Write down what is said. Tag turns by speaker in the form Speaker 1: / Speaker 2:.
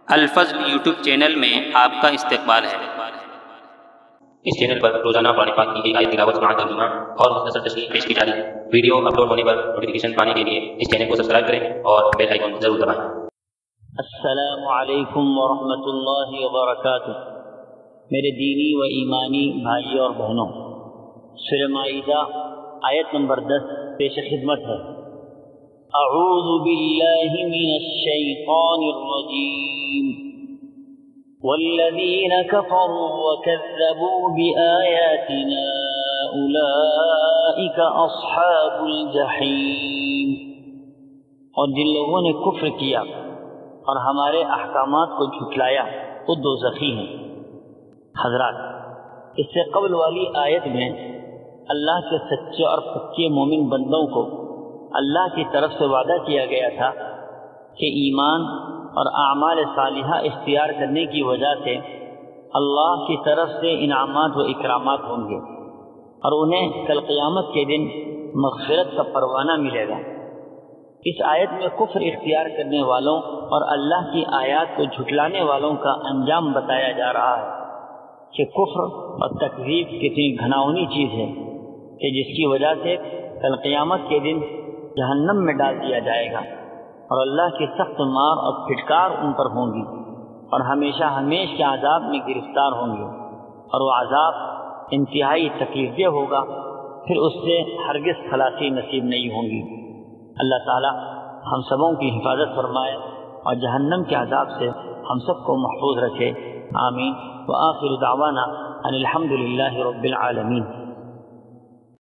Speaker 1: الفضل YouTube channel میں آپ کا استقبال ہے۔
Speaker 2: اس چینل پر روزانہ قرآن پاک کی ایک آیت تلاوت مع ترجمہ اور مختصر تشریح پیش کی جا رہی ہے۔ ویڈیو اپلوڈ ہونے پر نوٹیفیکیشن پانے کے لیے اس چینل کو سبسکرائب کریں اور بیل آئیکن ضرور دبائیں۔
Speaker 3: السلام علیکم ورحمۃ اللہ وبرکاتہ۔ میرے دینی و ایمانی بھائیوں اور بہنوں، سورہ مائدہ آیت نمبر 10 پیش خدمت ہے۔ اعوذ باللہ من الشیطان الرجیم والذین کفروا وکذبوا بآیاتنا اولئک اصحاب الجحیم۔ اور جن لوگوں نے کفر کیا اور ہمارے احکامات کو جھٹلایا وہ دوزخی ہیں۔ حضرات، اس سے قبل والی آیت میں اللہ کے سچے اور پکے مومن بندوں کو اللہ کی طرف سے وعدہ کیا گیا تھا کہ ایمان اور اعمال صالحہ اختیار کرنے کی وجہ سے اللہ کی طرف سے انعامات و اکرامات ہوں گے اور انہیں کل قیامت کے دن مغفرت کا پروانہ ملے گا۔ اس آیت میں کفر اختیار کرنے والوں اور اللہ کی آیات کو جھٹلانے والوں کا انجام بتایا جا رہا ہے کہ کفر اور تکذیب کتنی گھناؤنی چیز ہے کہ جس کی وجہ سے کل قیامت کے دن جہنم میں ڈال دیا جائے گا اور اللہ کی سخت مار اور پھٹکار ان پر ہوں گی اور ہمیشہ ہمیشہ کے عذاب میں گرفتار ہوں گے، اور وہ عذاب انتہائی تکلیف دہ ہوگا، پھر اس سے ہرگز خلاصی نصیب نہیں ہوں گی۔ اللہ تعالی ہم سبوں کی حفاظت فرمائے اور جہنم کے عذاب سے ہم سب کو محفوظ رکھے، آمین۔ وآخر دعوانا ان الحمد للہ رب العالمین۔